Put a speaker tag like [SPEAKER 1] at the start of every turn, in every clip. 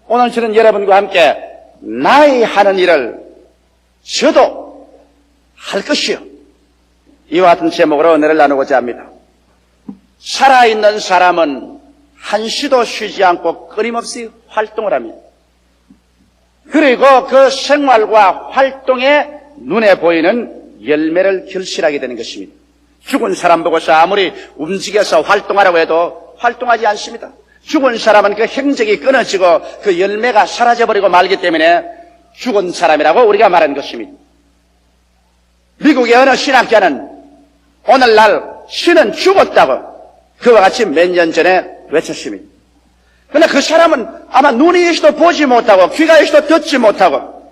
[SPEAKER 1] 오늘 저는 여러분과 함께 나의 하는 일을 저도 할 것이요, 이와 같은 제목으로 은혜를 나누고자 합니다. 살아있는 사람은 한시도 쉬지 않고 끊임없이 활동을 합니다. 그리고 그 생활과 활동에 눈에 보이는 열매를 결실하게 되는 것입니다. 죽은 사람 보고서 아무리 움직여서 활동하라고 해도 활동하지 않습니다. 죽은 사람은 그 행적이 끊어지고 그 열매가 사라져버리고 말기 때문에 죽은 사람이라고 우리가 말하는 것입니다. 미국의 어느 신학자는 오늘날 신은 죽었다고 그와 같이 몇 년 전에 외쳤습니다. 그러나 그 사람은 아마 눈이 있어도 보지 못하고 귀가 있어도 듣지 못하고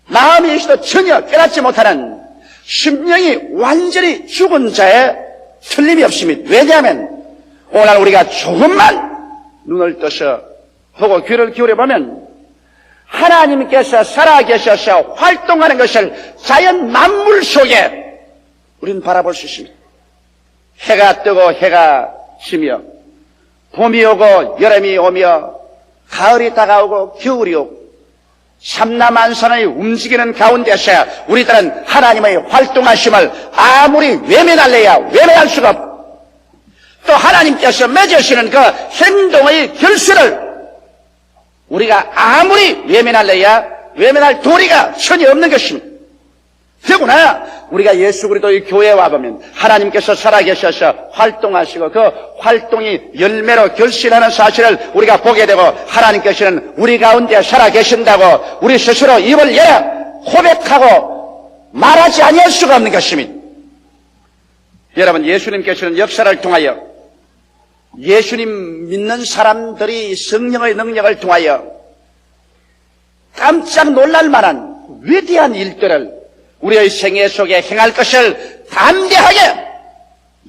[SPEAKER 1] 마음이 있어도 전혀 깨닫지 못하는 심령이 완전히 죽은 자에 틀림이 없습니다. 왜냐하면 오늘 우리가 조금만 눈을 떠서 보고 귀를 기울여보면 하나님께서 살아계셔서 활동하는 것을 자연 만물 속에 우리는 바라볼 수 있습니다. 해가 뜨고 해가 지며 봄이 오고 여름이 오며 가을이 다가오고 겨울이 오고 삼라만산의 움직이는 가운데서 우리들은 하나님의 활동하심을 아무리 외면할래야 외면할 수가 없고, 또 하나님께서 맺으시는 그 행동의 결실을 우리가 아무리 외면할래야 외면할 도리가 전혀 없는 것입니다. 더구나 우리가 예수 그리스도의 교회에 와보면 하나님께서 살아계셔서 활동하시고 그 활동이 열매로 결실하는 사실을 우리가 보게 되고, 하나님께서는 우리 가운데 살아계신다고 우리 스스로 입을 열어 고백하고 말하지 아니할 수가 없는 것입니다. 여러분, 예수님께서는 역사를 통하여 예수님 믿는 사람들이 성령의 능력을 통하여 깜짝 놀랄 만한 위대한 일들을 우리의 생애 속에 행할 것을 담대하게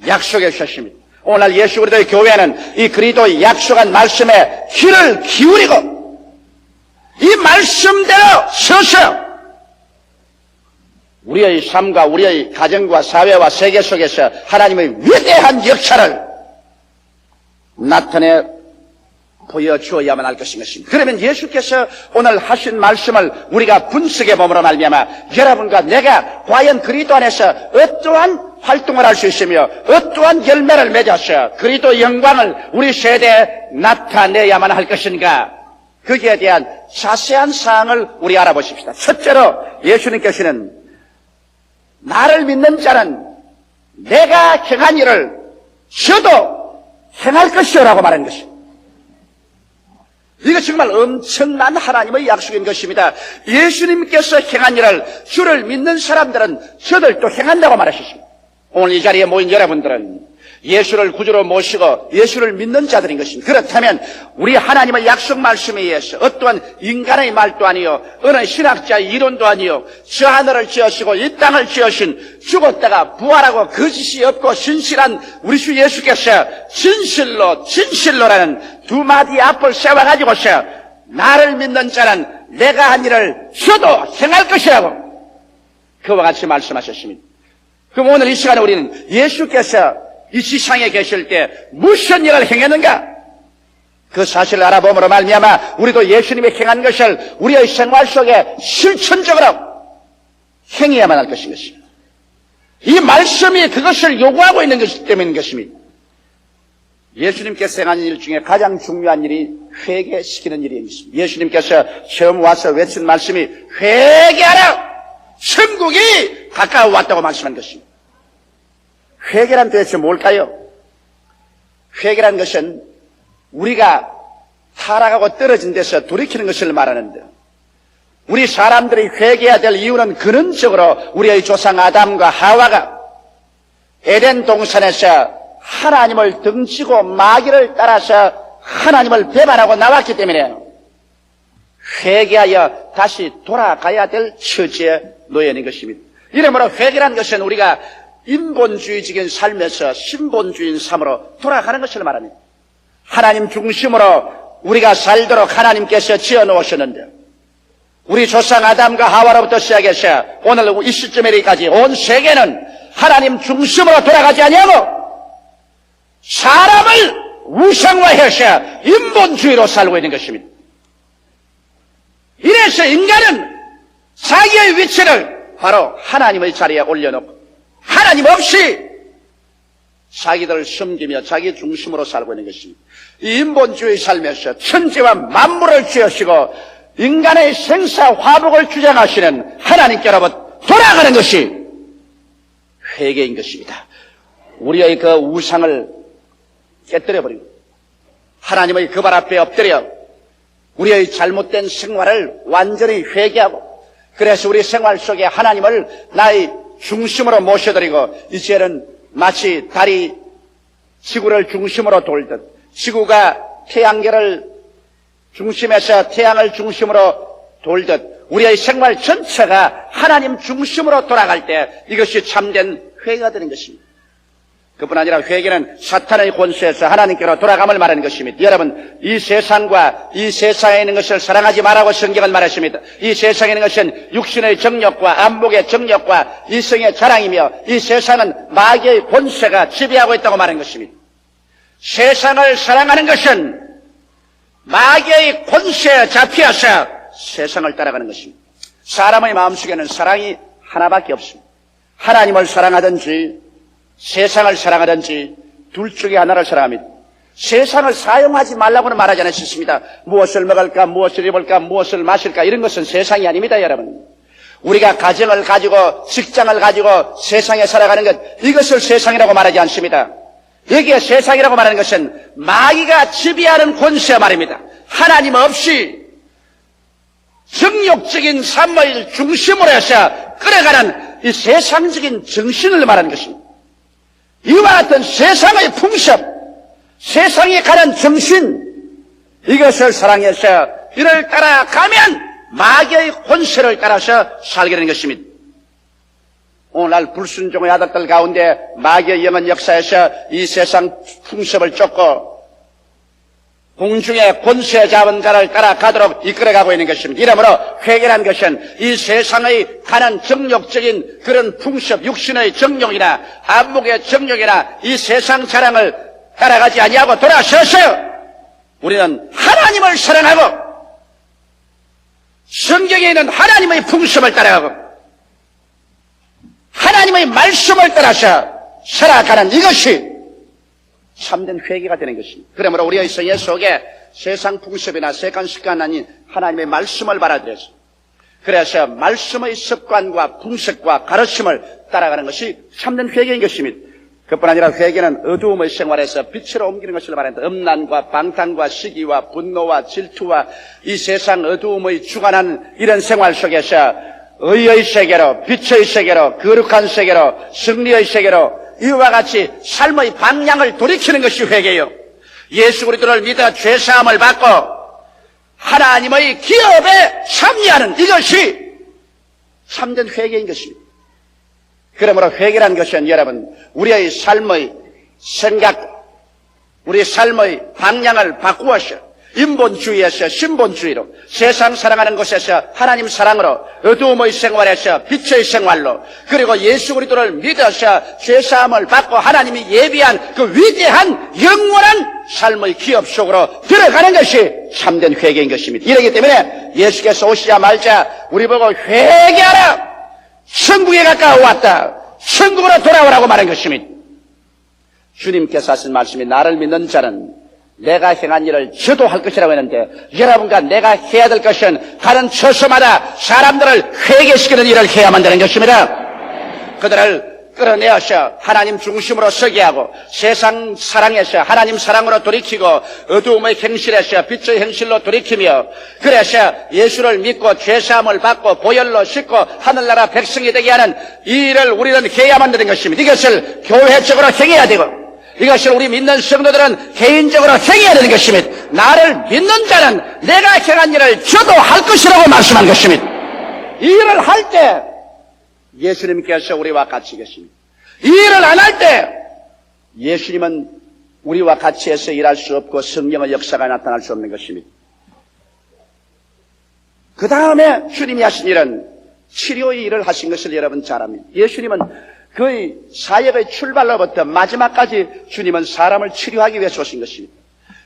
[SPEAKER 1] 약속해 주셨습니다. 오늘 예수 그리스도의 교회는 이 그리스도의 약속한 말씀에 귀를 기울이고 이 말씀대로 서서 우리의 삶과 우리의 가정과 사회와 세계 속에서 하나님의 위대한 역사를 나타내 보여주어야만 할 것인 것입니다. 그러면 예수께서 오늘 하신 말씀을 우리가 분석해 봄으로 말미암아 여러분과 내가 과연 그리스도 안에서 어떠한 활동을 할 수 있으며 어떠한 열매를 맺어서 그리스도 영광을 우리 세대에 나타내야만 할 것인가, 거기에 대한 자세한 사항을 우리 알아보십시다. 첫째로 예수님께서는 나를 믿는 자는 내가 행한 일을 저도 행할 것이라고 말한 것입니다. 이거 정말 엄청난 하나님의 약속인 것입니다. 예수님께서 행한 일을 주를 믿는 사람들은 저들도 행한다고 말하셨습니다. 오늘 이 자리에 모인 여러분들은 예수를 구주로 모시고 예수를 믿는 자들인 것입니다. 그렇다면 우리 하나님의 약속 말씀에 의해서 어떠한 인간의 말도 아니요 어느 신학자의 이론도 아니요 저 하늘을 지으시고 이 땅을 지으신 죽었다가 부활하고 거짓이 없고 신실한 우리 주 예수께서 진실로라는 두 마디 앞을 세워가지고서 나를 믿는 자는 내가 한 일을 저도 행할 것이라고 그와 같이 말씀하셨습니다. 그럼 오늘 이 시간에 우리는 예수께서 이 지상에 계실 때 무슨 일을 행했는가, 그 사실을 알아봄으로 말미암아 우리도 예수님이 행한 것을 우리의 생활 속에 실천적으로 행해야만 할 것인 것입니다. 이 말씀이 그것을 요구하고 있는 것이기 때문인 것입니다. 예수님께서 행한 일 중에 가장 중요한 일이 회개시키는 일인 것입니다. 예수님께서 처음 와서 외친 말씀이 회개하라, 천국이 가까워 왔다고 말씀한 것입니다. 회개란 도대체 뭘까요? 회개란 것은 우리가 타락하고 떨어진 데서 돌이키는 것을 말하는데, 우리 사람들이 회개해야 될 이유는 근원적으로 우리의 조상 아담과 하와가 에덴 동산에서 하나님을 등지고 마귀를 따라서 하나님을 배반하고 나왔기 때문에 회개하여 다시 돌아가야 될 처지에 놓여 있는 것입니다. 이러므로 회개란 것은 우리가 인본주의적인 삶에서 신본주의인 삶으로 돌아가는 것을 말합니다. 하나님 중심으로 우리가 살도록 하나님께서 지어놓으셨는데, 우리 조상 아담과 하와로부터 시작해서 오늘 이 시점에 이르기까지 온 세계는 하나님 중심으로 돌아가지 아니하고 사람을 우상화해서 인본주의로 살고 있는 것입니다. 이래서 인간은 자기의 위치를 바로 하나님의 자리에 올려놓고 하나님 없이 자기들을 숨기며 자기 중심으로 살고 있는 것입니다. 이 인본주의 삶에서 천지와 만물을 지으시고 인간의 생사 화복을 주장하시는 하나님께로부터 돌아가는 것이 회개인 것입니다. 우리의 그 우상을 깨뜨려버리고 하나님의 그 발 앞에 엎드려 우리의 잘못된 생활을 완전히 회개하고 그래서 우리 생활 속에 하나님을 나의 중심으로 모셔드리고 이제는 마치 달이 지구를 중심으로 돌듯 지구가 태양계를 중심에서 태양을 중심으로 돌듯 우리의 생활 전체가 하나님 중심으로 돌아갈 때 이것이 참된 회개가 되는 것입니다. 그뿐 아니라 회개는 사탄의 권세에서 하나님께로 돌아감을 말하는 것입니다. 여러분, 이 세상과 이 세상에 있는 것을 사랑하지 말라고 성경은 말했습니다. 이 세상에 있는 것은 육신의 정욕과 안목의 정욕과 이성의 자랑이며 이 세상은 마귀의 권세가 지배하고 있다고 말하는 것입니다. 세상을 사랑하는 것은 마귀의 권세에 잡혀서 세상을 따라가는 것입니다. 사람의 마음속에는 사랑이 하나밖에 없습니다. 하나님을 사랑하든지 세상을 사랑하든지 둘 중에 하나를 사랑합니다. 세상을 사용하지 말라고는 말하지 않으셨습니다. 무엇을 먹을까, 무엇을 입을까, 무엇을 마실까 이런 것은 세상이 아닙니다, 여러분. 우리가 가정을 가지고 직장을 가지고 세상에 살아가는 것 이것을 세상이라고 말하지 않습니다. 여기에 세상이라고 말하는 것은 마귀가 지배하는 권세 말입니다. 하나님 없이 정욕적인 삶을 중심으로 해서 끌어가는 이 세상적인 정신을 말하는 것입니다. 이와 같은 세상의 풍습, 세상에 가는 정신, 이것을 사랑해서 이를 따라가면 마귀의 권세를 따라서 살게 되는 것입니다. 오늘날 불순종의 아들들 가운데 마귀의 영은 역사에서 이 세상 풍습을 쫓고 공중의 권세 잡은 자를 따라가도록 이끌어가고 있는 것입니다. 이러므로 회개라는 것은 이 세상의 가는 정욕적인 그런 풍습, 육신의 정욕이나 안목의 정욕이나 이 세상 자랑을 따라가지 아니하고 돌아서서 우리는 하나님을 사랑하고 성경에 있는 하나님의 풍습을 따라가고 하나님의 말씀을 따라서 살아가는 이것이 참된 회개가 되는 것입니다. 그러므로 우리의 성의 속에 세상 풍습이나 세간 습관 아닌 하나님의 말씀을 받아들여서 그래서 말씀의 습관과 풍습과 가르침을 따라가는 것이 참된 회개인 것입니다. 그뿐 아니라 회개는 어두움의 생활에서 빛으로 옮기는 것을 말합니다. 음란과 방탕과 시기와 분노와 질투와 이 세상 어두움의 주관하는 이런 생활 속에서 의의 세계로, 빛의 세계로, 거룩한 세계로, 승리의 세계로 이와 같이 삶의 방향을 돌이키는 것이 회개요. 예수 그리스도를 믿어 죄사함을 받고 하나님의 기업에 참여하는 이것이 참된 회개인 것입니다. 그러므로 회개라는 것은 여러분 우리의 삶의 생각, 우리의 삶의 방향을 바꾸어서 인본주의에서 신본주의로 세상 사랑하는 곳에서 하나님 사랑으로 어두움의 생활에서 빛의 생활로 그리고 예수 그리스도를 믿어서 죄사함을 받고 하나님이 예비한 그 위대한 영원한 삶의 기업 속으로 들어가는 것이 참된 회개인 것입니다. 이러기 때문에 예수께서 오시자마자 우리 보고 회개하라, 천국에 가까워 왔다, 천국으로 돌아오라고 말한 것입니다. 주님께서 하신 말씀이 나를 믿는 자는 내가 행한 일을 저도 할 것이라고 했는데 여러분과 내가 해야 될 것은 가는 처소마다 사람들을 회개시키는 일을 해야만 되는 것입니다. 그들을 끌어내어서 하나님 중심으로 서게 하고 세상 사랑에서 하나님 사랑으로 돌이키고 어두움의 행실에서 빛의 행실로 돌이키며 그래서 예수를 믿고 죄사함을 받고 보혈로 씻고 하늘나라 백성이 되게 하는 이 일을 우리는 해야만 되는 것입니다. 이것을 교회적으로 행해야 되고 이것을 우리 믿는 성도들은 개인적으로 행해야 되는 것입니다. 나를 믿는 자는 내가 행한 일을 저도 할 것이라고 말씀한 것입니다. 이 일을 할 때 예수님께서 우리와 같이 계십니다. 이 일을 안 할 때 예수님은 우리와 같이 해서 일할 수 없고 성령의 역사가 나타날 수 없는 것입니다. 그 다음에 주님이 하신 일은 치료의 일을 하신 것을 여러분 잘 압니다. 예수님은 그의 사역의 출발로부터 마지막까지 주님은 사람을 치료하기 위해서 오신 것입니다.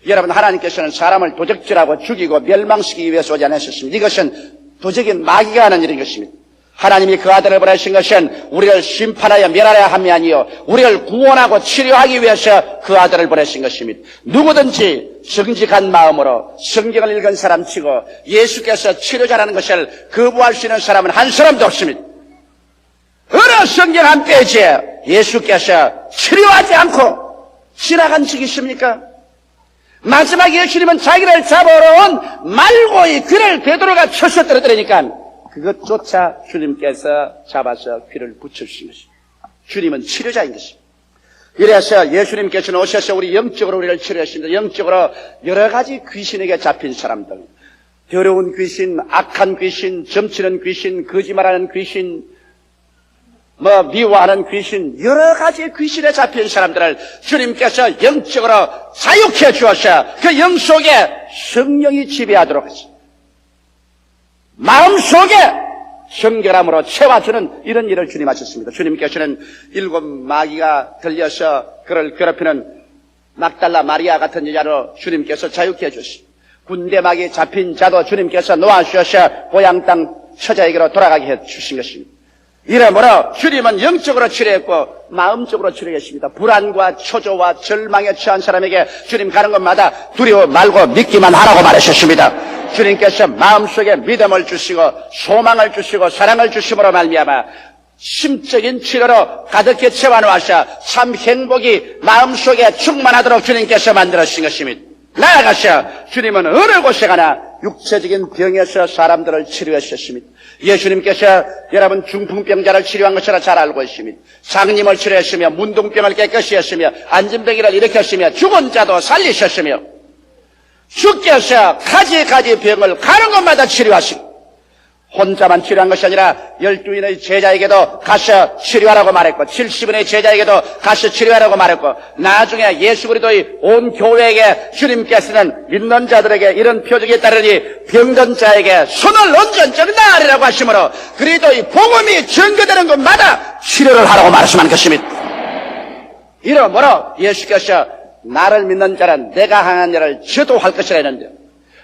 [SPEAKER 1] 여러분, 하나님께서는 사람을 도적질하고 죽이고 멸망시키기 위해서 오지 않으셨습니다. 이것은 도적인 마귀가 하는 일인 것입니다. 하나님이 그 아들을 보내신 것은 우리를 심판하여 멸하려 함이 아니요 우리를 구원하고 치료하기 위해서 그 아들을 보내신 것입니다. 누구든지 정직한 마음으로 성경을 읽은 사람치고 예수께서 치료자라는 것을 거부할 수 있는 사람은 한 사람도 없습니다. 어느 성경 한 페이지에 예수께서 치료하지 않고 지나간 적이 있습니까? 마지막에 예수님은 자기를 잡아오러 온 말고의 귀를 베드로가 쳐서 떨어뜨리니까 그것조차 주님께서 잡아서 귀를 붙여주신 것입니다. 주님은 치료자인 것입니다. 이래서 예수님께서는 오셔서 우리 영적으로 우리를 치료하십니다. 영적으로 여러 가지 귀신에게 잡힌 사람들, 더러운 귀신, 악한 귀신, 점치는 귀신, 거짓말하는 귀신, 미워하는 귀신, 여러 가지 귀신에 잡힌 사람들을 주님께서 영적으로 자유케 주어서 그 영 속에 성령이 지배하도록 하십니다. 마음속에 정결함으로 채워주는 이런 일을 주님 하셨습니다. 주님께서는 7 마귀가 들려서 그를 괴롭히는 막달라 마리아 같은 여자로 주님께서 자유케 해주십니다. 군대 마귀에 잡힌 자도 주님께서 놓아주셔서 고향 땅 처자에게로 돌아가게 해주신 것입니다. 이러므로 주님은 영적으로 치료했고 마음적으로 치료했습니다. 불안과 초조와 절망에 처한 사람에게 주님 가는 곳마다 두려워 말고 믿기만 하라고 말하셨습니다. 주님께서 마음속에 믿음을 주시고 소망을 주시고 사랑을 주심으로 말미암아 심적인 치료로 가득히 채워놓으셔 참 행복이 마음속에 충만하도록 주님께서 만들어주신 것입니다. 나아가셔 주님은 어느 곳에 가나 육체적인 병에서 사람들을 치료하셨습니다. 예수님께서 여러분 중풍병자를 치료한 것처럼 잘 알고 있습니다. 장님을 치료했으며 문둥병을 깨끗이 했으며 안진병이를 일으켰으며 죽은 자도 살리셨으며 주께서 가지 병을 가는 곳마다 치료하시고 혼자만 치료한 것이 아니라 12인의 제자에게도 가서 치료하라고 말했고 70인의 제자에게도 가서 치료하라고 말했고 나중에 예수 그리스도의 온 교회에게 주님께서는 믿는 자들에게 이런 표적이 따르니 병든 자에게 손을 얹은 나으리라고 하시므로 그리스도의 복음이 전거되는 곳마다 치료를 하라고 말씀한 것입니다. 이러므로 예수께서 나를 믿는 자는 내가 행한 일을 저도 할 것이라 했는데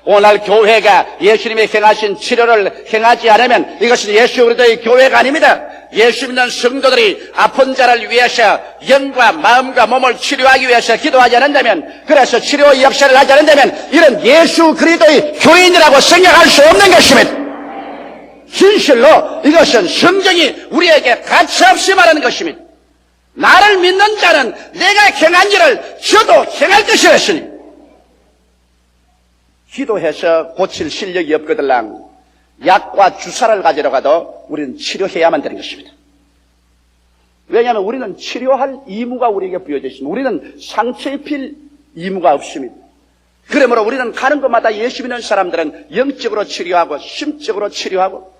[SPEAKER 1] 오늘 교회가 예수님이 행하신 치료를 행하지 않으면 이것은 예수 그리스도의 교회가 아닙니다. 예수 믿는 성도들이 아픈 자를 위해서 영과 마음과 몸을 치료하기 위해서 기도하지 않는다면 그래서 치료 역사를 하지 않는다면 이런 예수 그리스도의 교인이라고 생각할 수 없는 것입니다. 진실로 이것은 성경이 우리에게 가차없이 말하는 것입니다. 나를 믿는 자는 내가 행한 일을 저도 행할 것이라 했으니 기도해서 고칠 실력이 없거들랑 약과 주사를 가지러 가도 우리는 치료해야만 되는 것입니다. 왜냐하면 우리는 치료할 의무가 우리에게 부여져 있습니다. 우리는 상처 입힐 의무가 없습니다. 그러므로 우리는 가는 곳마다 예수 믿는 사람들은 영적으로 치료하고 심적으로 치료하고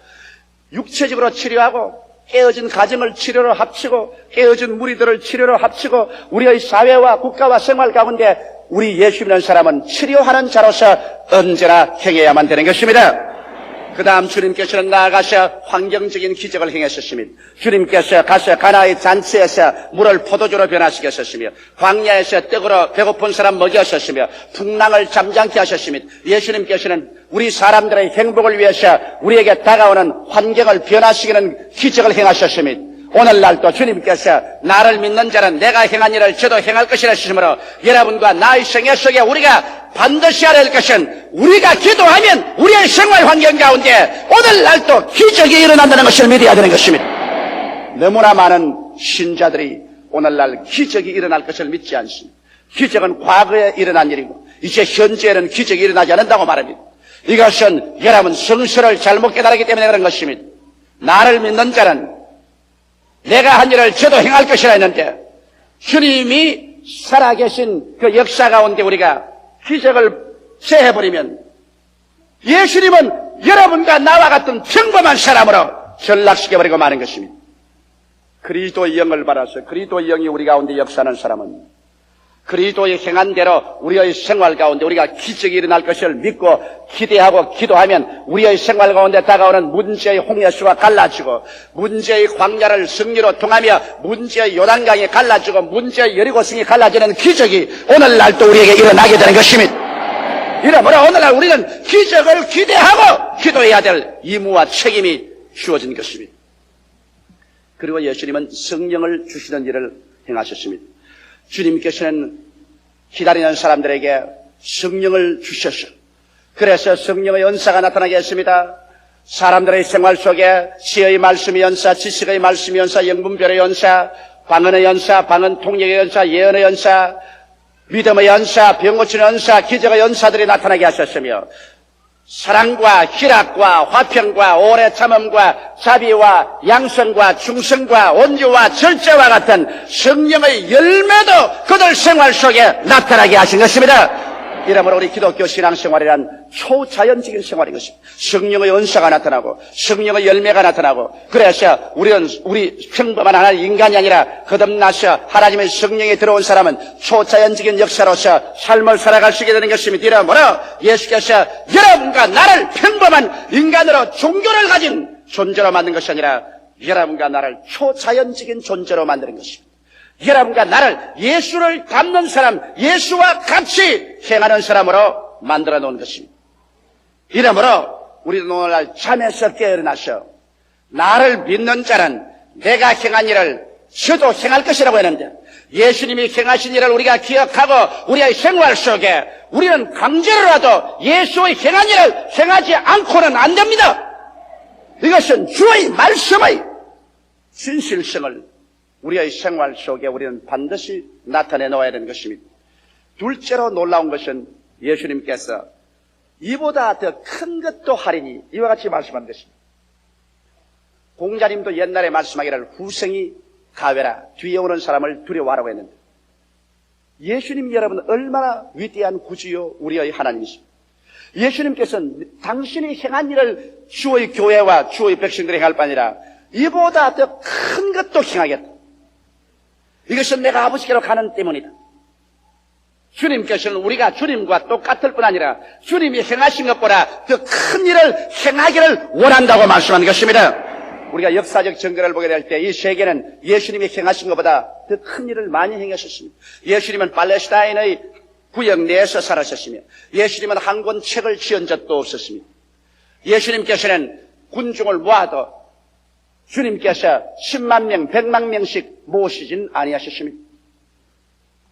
[SPEAKER 1] 육체적으로 치료하고 깨어진 가정을 치료로 합치고 깨어진 무리들을 치료로 합치고 우리의 사회와 국가와 생활 가운데 우리 예수 믿는 사람은 치료하는 자로서 언제나 행해야만 되는 것입니다. 그 다음 주님께서는 나아가서 환경적인 기적을 행하셨습니다. 주님께서 가서 가나의 잔치에서 물을 포도주로 변화시켰었으며 광야에서 떡으로 배고픈 사람 먹였었으며 풍랑을 잠잠케 하셨으며 예수님께서는 우리 사람들의 행복을 위해서 우리에게 다가오는 환경을 변화시키는 기적을 행하셨습니다. 오늘날도 주님께서 나를 믿는 자는 내가 행한 일을 저도 행할 것이라 하시므로 여러분과 나의 생애 속에 우리가 반드시 알아야 할 것은 우리가 기도하면 우리의 생활 환경 가운데 오늘날도 기적이 일어난다는 것을 믿어야 되는 것입니다. 너무나 많은 신자들이 오늘날 기적이 일어날 것을 믿지 않습니다. 기적은 과거에 일어난 일이고 이제 현재에는 기적이 일어나지 않는다고 말합니다. 이것은 여러분 성서를 잘못 깨달았기 때문에 그런 것입니다. 나를 믿는 자는 내가 한 일을 저도 행할 것이라 했는데 주님이 살아계신 그 역사 가운데 우리가 기적을 체해버리면 예수님은 여러분과 나와 같은 평범한 사람으로 전락시켜버리고 마는 것입니다. 그리스도의 영을 받아서 그리스도의 영이 우리 가운데 역사하는 사람은 그리스도의 행한 대로 우리의 생활 가운데 우리가 기적이 일어날 것을 믿고 기대하고 기도하면 우리의 생활 가운데 다가오는 문제의 홍해수가 갈라지고 문제의 광야를 승리로 통하며 문제의 요단강이 갈라지고 문제의 여리고성이 갈라지는 기적이 오늘날 또 우리에게 일어나게 되는 것입니다. 이러므로 오늘날 우리는 기적을 기대하고 기도해야 될 의무와 책임이 주어진 것입니다. 그리고 예수님은 성령을 주시는 일을 행하셨습니다. 주님께서는 기다리는 사람들에게 성령을 주셔서 그래서 성령의 은사가 나타나게 했습니다. 사람들의 생활 속에 지혜의 말씀의 연사, 지식의 말씀의 연사, 영분별의 연사, 방언의 연사, 방언 통역의 연사, 예언의 연사, 믿음의 연사, 병 고치는 연사, 기적의 연사들이 나타나게 하셨으며 사랑과 희락과 화평과 오래 참음과 자비와 양성과 충성과 온유와 절제와 같은 성령의 열매도 그들 생활 속에 나타나게 하신 것입니다. 이러므로 우리 기독교 신앙생활이란 초자연적인 생활인 것입니다. 성령의 은사가 나타나고 성령의 열매가 나타나고 그래서 우리는 우리 평범한 하나의 인간이 아니라 거듭나서 하나님의 성령이 들어온 사람은 초자연적인 역사로서 삶을 살아갈 수 있게 되는 것입니다. 이러므로 예수께서 여러분과 나를 평범한 인간으로 종교를 가진 존재로 만든 것이 아니라 여러분과 나를 초자연적인 존재로 만드는 것입니다. 여러분과 나를 예수를 닮는 사람, 예수와 같이 행하는 사람으로 만들어 놓은 것입니다. 이러므로 우리는 오늘날 잠에서 깨어나서 나를 믿는 자는 내가 행한 일을 저도 행할 것이라고 했는데 예수님이 행하신 일을 우리가 기억하고 우리의 생활 속에 우리는 강제로라도 예수의 행한 일을 행하지 않고는 안 됩니다. 이것은 주의 말씀의 진실성을 우리의 생활 속에 우리는 반드시 나타내 놓아야 되는 것입니다. 둘째로 놀라운 것은 예수님께서 이보다 더 큰 것도 하리니 이와 같이 말씀한 것입니다. 공자님도 옛날에 말씀하기를 후생이 가외라 뒤에 오는 사람을 두려워하라고 했는데 예수님 여러분 얼마나 위대한 구주요 우리의 하나님이십니까? 예수님께서는 당신이 행한 일을 주의 교회와 주의 백성들이 행할 뿐 아니라 이보다 더 큰 것도 행하겠다. 이것은 내가 아버지께로 가는 때문이다. 주님께서는 우리가 주님과 똑같을 뿐 아니라 주님이 행하신 것보다 더 큰 일을 행하기를 원한다고 말씀하는 것입니다. 우리가 역사적 증거를 보게 될 때 이 세계는 예수님이 행하신 것보다 더 큰 일을 많이 행하셨습니다. 예수님은 팔레스타인의 구역 내에서 살아셨으며 예수님은 한 권 책을 지은 적도 없었습니다. 예수님께서는 군중을 모아도 주님께서 10만 명, 100만 명씩 모시진 아니하셨습니다.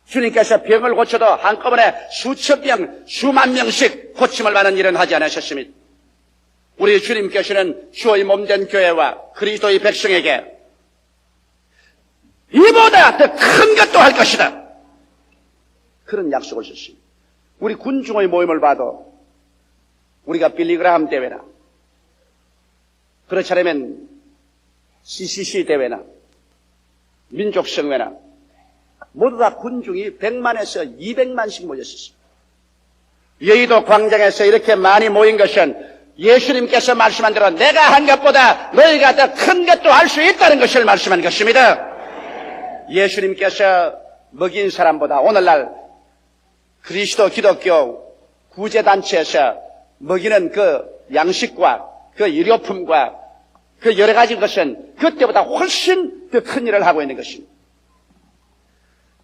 [SPEAKER 1] 주님께서 병을 고쳐도 한꺼번에 수천 명, 수만 명씩 고침을 받는 일은 하지 않으셨습니다. 우리 주님께서는 주의 몸된 교회와 그리스도의 백성에게 이보다 더 큰 것도 할 것이다. 그런 약속을 주셨습니다. 우리 군중의 모임을 봐도 우리가 빌리그라함 대회나 그렇지 않으면 CCC 대회나 민족성회나 모두 다 군중이 100만에서 200만씩 모였었습니다. 여의도 광장에서 이렇게 많이 모인 것은 예수님께서 말씀한 대로 내가 한 것보다 너희가 더 큰 것도 할 수 있다는 것을 말씀한 것입니다. 예수님께서 먹인 사람보다 오늘날 그리스도 기독교 구제단체에서 먹이는 그 양식과 그 의료품과 그 여러 가지 것은 그때보다 훨씬 더 큰 일을 하고 있는 것입니다.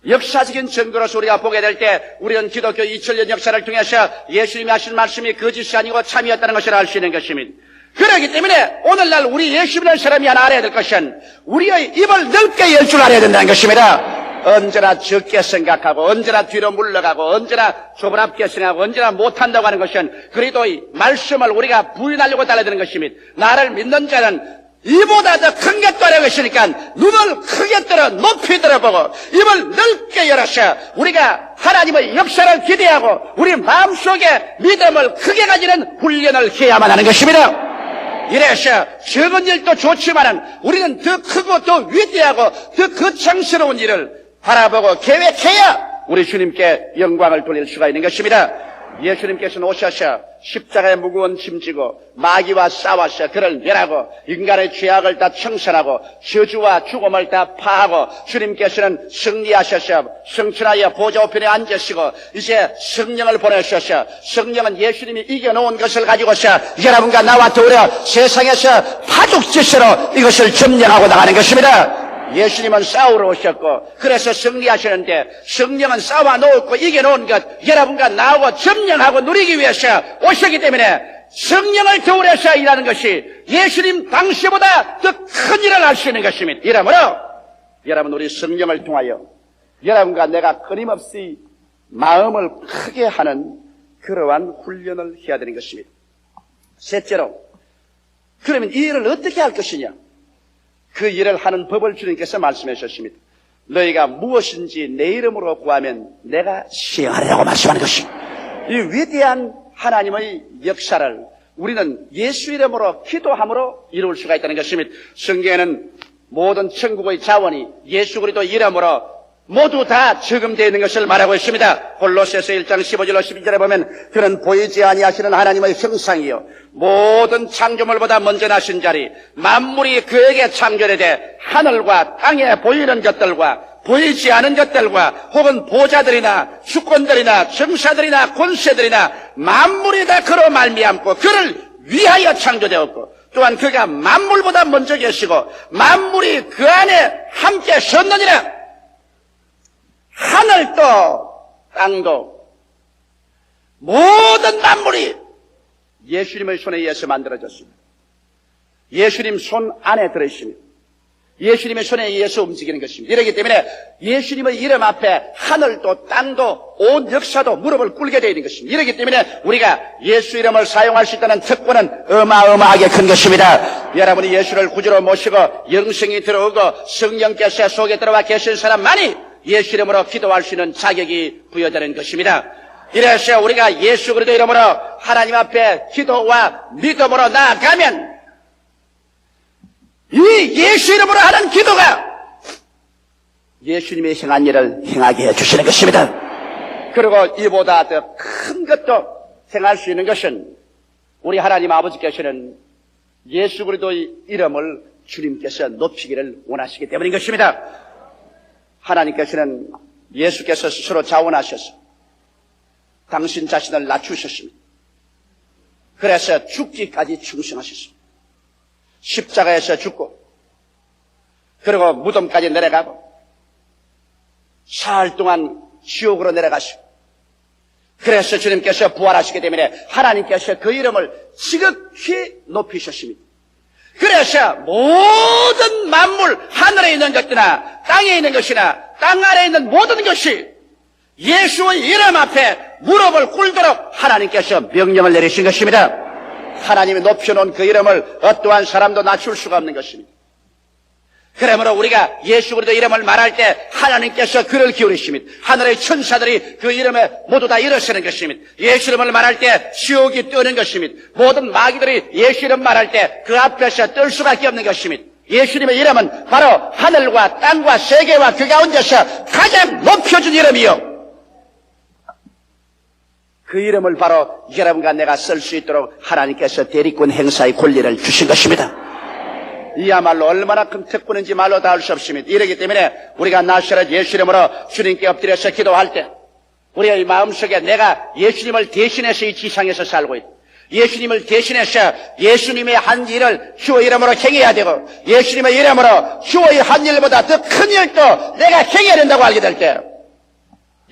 [SPEAKER 1] 역사적인 증거로서 우리가 보게 될 때 우리는 기독교 2000년 역사를 통해서 예수님이 하신 말씀이 거짓이 아니고 참이었다는 것을 알 수 있는 것입니다. 그렇기 때문에 오늘날 우리 예수 믿는 사람이 하나 알아야 될 것은 우리의 입을 넓게 열 줄 알아야 된다는 것입니다. 언제나 적게 생각하고 언제나 뒤로 물러가고 언제나 조분합게 생각하고 언제나 못한다고 하는 것은 그리스도의 말씀을 우리가 부인하려고 달려드는 것입니다. 나를 믿는 자는 이보다 더 큰 것도 하려고 했으니까 눈을 크게 들어 높이 들어보고 입을 넓게 열어서 우리가 하나님의 역사를 기대하고 우리 마음속에 믿음을 크게 가지는 훈련을 해야만 하는 것입니다. 이래서 적은 일도 좋지만은 우리는 더 크고 더 위대하고 더 거창스러운 일을 바라보고 계획해야 우리 주님께 영광을 돌릴 수가 있는 것입니다. 예수님께서는 오셔서 십자가의 무거운 짐 지고 마귀와 싸워서 그를 멸하고 인간의 죄악을 다 청산하고 저주와 죽음을 다 파하고 주님께서는 승리하셔서 성천하여 보좌 우편에 앉으시고 이제 성령을 보내셔서 성령은 예수님이 이겨놓은 것을 가지고서 여러분과 나와 더불어 세상에서 파죽지세로 이것을 점령하고 나가는 것입니다. 예수님은 싸우러 오셨고 그래서 승리하시는데 성령은 싸워놓고 이겨놓은 것 여러분과 나하고 점령하고 누리기 위해서 오셨기 때문에 성령을 더울여서 일하는 것이 예수님 당시보다 더 큰 일을 할 수 있는 것입니다. 이러므로 여러분 우리 성령을 통하여 여러분과 내가 끊임없이 마음을 크게 하는 그러한 훈련을 해야 되는 것입니다. 셋째로 그러면 이 일을 어떻게 할 것이냐? 그 일을 하는 법을 주님께서 말씀해 주셨습니다. 너희가 무엇인지 내 이름으로 구하면 내가 시행하리라고 말씀하는 것입니다. 이 위대한 하나님의 역사를 우리는 예수 이름으로 기도함으로 이룰 수가 있다는 것입니다. 성경에는 모든 천국의 자원이 예수 그리스도 이름으로 모두 다 저금되어 있는 것을 말하고 있습니다. 골로새서 1장 15절로 12절에 보면 그는 보이지 아니하시는 하나님의 형상이요 모든 창조물보다 먼저 나신 자리 만물이 그에게 창조되되 하늘과 땅에 보이는 것들과 보이지 않은 것들과 혹은 보좌들이나 주권들이나 정사들이나 권세들이나 만물이 다 그로 말미암고 그를 위하여 창조되었고 또한 그가 만물보다 먼저 계시고 만물이 그 안에 함께 섰느니라. 하늘도 땅도 모든 만물이 예수님의 손에 의해서 만들어졌습니다. 예수님 손 안에 들어있습니다. 예수님의 손에 의해서 움직이는 것입니다. 이렇기 때문에 예수님의 이름 앞에 하늘도 땅도 온 역사도 무릎을 꿇게 되어 있는 것입니다. 이렇기 때문에 우리가 예수 이름을 사용할 수 있다는 특권은 어마어마하게 큰 것입니다. 여러분이 예수를 구주로 모시고 영생이 들어오고 성령께서 속에 들어와 계신 사람만이 예수 이름으로 기도할 수 있는 자격이 부여되는 것입니다. 이래서 우리가 예수 그리스도 이름으로 하나님 앞에 기도와 믿음으로 나아가면 이 예수 이름으로 하는 기도가 예수님의 행한 일을 행하게 해주시는 것입니다. 그리고 이보다 더 큰 것도 행할 수 있는 것은 우리 하나님 아버지께서는 예수 그리스도의 이름을 주님께서 높이기를 원하시기 때문인 것입니다. 하나님께서는 예수께서 스스로 자원하셔서 당신 자신을 낮추셨습니다. 그래서 죽기까지 충성하셨습니다. 십자가에서 죽고 그리고 무덤까지 내려가고 사흘 동안 지옥으로 내려가시고 그래서 주님께서 부활하시기 때문에 하나님께서 그 이름을 지극히 높이셨습니다. 그래서 모든 만물 하늘에 있는 것이나 땅에 있는 것이나 땅 아래에 있는 모든 것이 예수의 이름 앞에 무릎을 꿇도록 하나님께서 명령을 내리신 것입니다. 하나님이 높여놓은 그 이름을 어떠한 사람도 낮출 수가 없는 것입니다. 그러므로 우리가 예수 그리스도 이름을 말할 때 하나님께서 귀를 기울이십니다. 하늘의 천사들이 그 이름에 모두 다 일어서는 것입니다. 예수 이름을 말할 때 지옥이 뜨는 것입니다. 모든 마귀들이 예수 이름 말할 때 그 앞에서 뜰 수밖에 없는 것입니다. 예수님의 이름은 바로 하늘과 땅과 세계와 그 가운데서 가장 높여준 이름이요. 그 이름을 바로 여러분과 내가 쓸 수 있도록 하나님께서 대리권 행사의 권리를 주신 것입니다. 이야말로 얼마나 큰 특권인지 말로 다 할 수 없습니다. 이러기 때문에 우리가 나사렛 예수 이름으로 주님께 엎드려서 기도할 때 우리의 마음속에 내가 예수님을 대신해서 이 지상에서 살고 있다. 예수님을 대신해서 예수님의 한 일을 주의 이름으로 행해야 되고 예수님의 이름으로 주의 한 일보다 더 큰 일도 내가 행해야 된다고 알게 될 때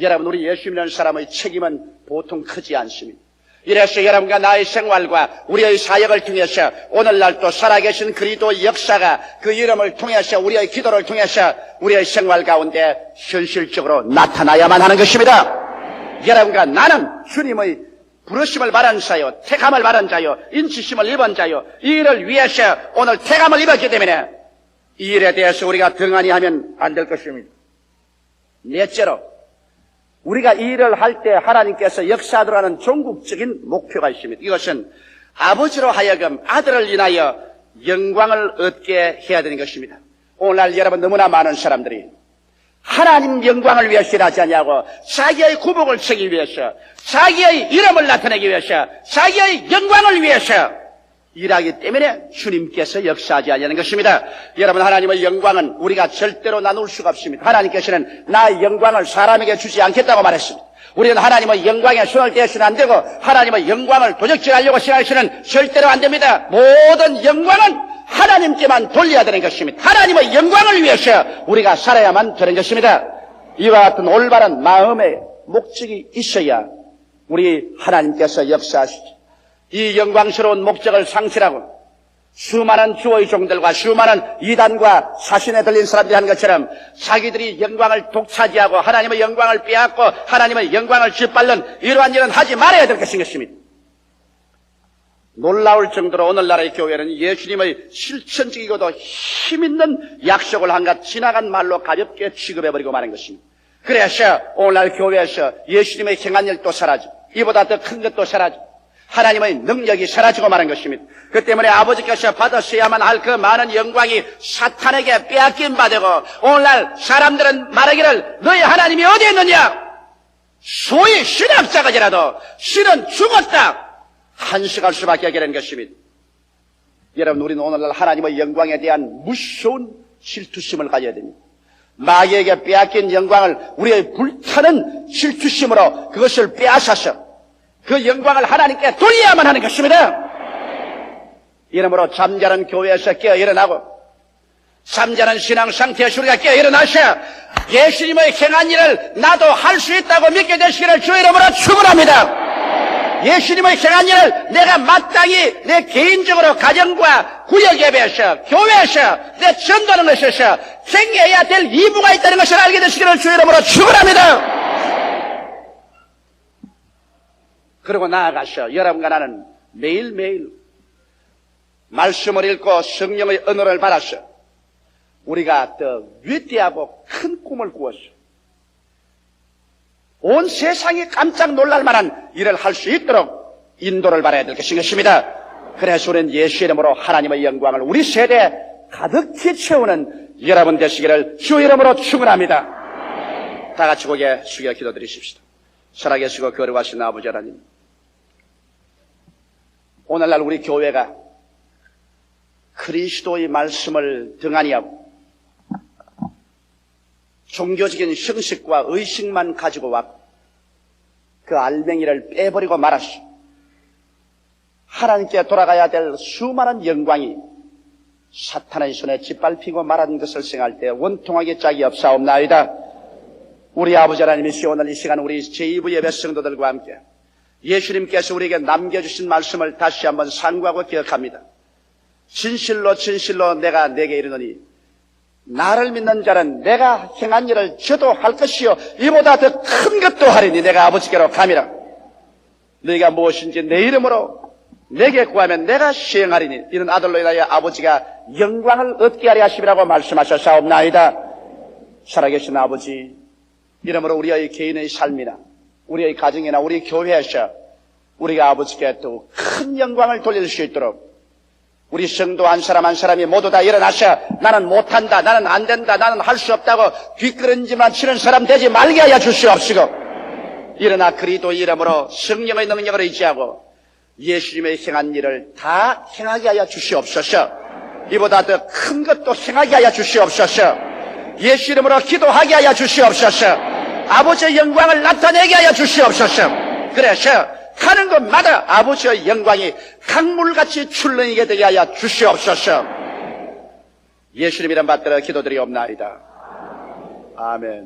[SPEAKER 1] 여러분 우리 예수님이라는 사람의 책임은 보통 크지 않습니다. 이래서 여러분과 나의 생활과 우리의 사역을 통해서 오늘날도 살아계신 그리스도의 역사가 그 이름을 통해서 우리의 기도를 통해서 우리의 생활 가운데 현실적으로 나타나야만 하는 것입니다. 여러분과 나는 주님의 부르심을 받은 자요, 택함을 받은 자요, 인치심을 입은 자요, 이 일을 위해서 오늘 택함을 입었기 때문에 이 일에 대해서 우리가 등한히 하면 안 될 것입니다. 넷째로 우리가 이 일을 할 때 하나님께서 역사하도록 하는 종국적인 목표가 있습니다. 이것은 아버지로 하여금 아들을 인하여 영광을 얻게 해야 되는 것입니다. 오늘날 여러분 너무나 많은 사람들이 하나님 영광을 위해서 일하지 않냐고, 자기의 구복을 치기 위해서, 자기의 이름을 나타내기 위해서, 자기의 영광을 위해서 일하기 때문에 주님께서 역사하지 않냐는 것입니다. 여러분, 하나님의 영광은 우리가 절대로 나눌 수가 없습니다. 하나님께서는 나의 영광을 사람에게 주지 않겠다고 말했습니다. 우리는 하나님의 영광에 손을 대서는 안 되고, 하나님의 영광을 도적질하려고 생각해서는 절대로 안 됩니다. 모든 영광은 하나님께만 돌려야 되는 것입니다. 하나님의 영광을 위해서 우리가 살아야만 되는 것입니다. 이와 같은 올바른 마음의 목적이 있어야 우리 하나님께서 역사하시죠. 이 영광스러운 목적을 상실하고 수많은 주의 종들과 수많은 이단과 사신에 들린 사람들이 한 것처럼 자기들이 영광을 독차지하고 하나님의 영광을 빼앗고 하나님의 영광을 짓밟는 이러한 일은 하지 말아야 될 것입니다. 놀라울 정도로 오늘날의 교회는 예수님의 실천적이고도 힘있는 약속을 한갓 지나간 말로 가볍게 취급해버리고 마는 것입니다. 그래서 오늘날 교회에서 예수님의 행한 일도 사라지고 이보다 더 큰 것도 사라지고 하나님의 능력이 사라지고 마는 것입니다. 그 때문에 아버지께서 받으셔야만 할 그 많은 영광이 사탄에게 빼앗긴 바 되고, 오늘날 사람들은 말하기를 너희 하나님이 어디에 있느냐? 소위 신학자가지라도 신은 죽었다 한식할 수밖에 없게 된 것입니다. 여러분, 우리는 오늘날 하나님의 영광에 대한 무서운 질투심을 가져야 됩니다. 마귀에게 빼앗긴 영광을 우리의 불타는 질투심으로 그것을 빼앗아서 그 영광을 하나님께 돌려야만 하는 것입니다. 이러므로 잠자는 교회에서 깨어 일어나고 잠자는 신앙 상태에서 우리가 깨어 일어나셔 예수님의 행한 일을 나도 할 수 있다고 믿게 되시기를 주 이름으로 축원합니다. 예수님의 행한 일을 내가 마땅히 내 개인적으로 가정과 구역 예배에서 교회에서 내 전도하는 것에서 생겨야 될義務가 있다는 것을 알게 되시기를 주 이름으로 축원합니다. 그리고 나아가서 여러분과 나는 매일매일 말씀을 읽고 성령의 은혜를 받아서 우리가 더 위대하고 큰 꿈을 꾸어서 온 세상이 깜짝 놀랄 만한 일을 할 수 있도록 인도를 받아야 될 것입니다. 그래서 우리는 예수 이름으로 하나님의 영광을 우리 세대에 가득히 채우는 여러분 되시기를 주 이름으로 축원합니다. 다 같이 고개 숙여 기도드리십시다. 살아계시고 거룩하신 아버지 하나님, 오늘날 우리 교회가 그리스도의 말씀을 등한히 하고 종교적인 형식과 의식만 가지고 왔고 그 알맹이를 빼버리고 말았어. 하나님께 돌아가야 될 수많은 영광이 사탄의 손에 짓밟히고 말한 것을 생각할 때 원통하게 짝이 없사옵나이다. 우리 아버지 하나님이시여, 오늘 이 시간 우리 제2부 예배 성도들과 함께 예수님께서 우리에게 남겨주신 말씀을 다시 한번 상고하고 기억합니다. 진실로 진실로 내가 내게 이르노니 나를 믿는 자는 내가 행한 일을 저도 할 것이요 이보다 더 큰 것도 하리니 내가 아버지께로 감이라. 너희가 무엇인지 내 이름으로 내게 구하면 내가 시행하리니 이는 아들로 인하여 아버지가 영광을 얻게 하려 하심이라고 말씀하셨사옵나이다. 살아계신 아버지, 이러므로 우리의 개인의 삶이나 우리의 가정이나 우리 교회에서 우리가 아버지께 또 큰 영광을 돌릴 수 있도록 우리 성도 한 사람 한 사람이 모두 다 일어나서 나는 못한다, 나는 안 된다, 나는 할 수 없다고 뒷걸음질만 치는 사람 되지 말게 하여 주시옵시고, 일어나 그리스도 이름으로 성령의 능력을 의지하고 예수님의 행한 일을 다 행하게 하여 주시옵소서. 이보다 더 큰 것도 행하게 하여 주시옵소서. 예수 이름으로 기도하게 하여 주시옵소서. 아버지의 영광을 나타내게 하여 주시옵소서. 그래서 하는 것마다 아버지의 영광이 강물같이 출렁이게 되게 하여 주시옵소서. 예수님 이름 받들어 기도드리옵나이다. 아멘.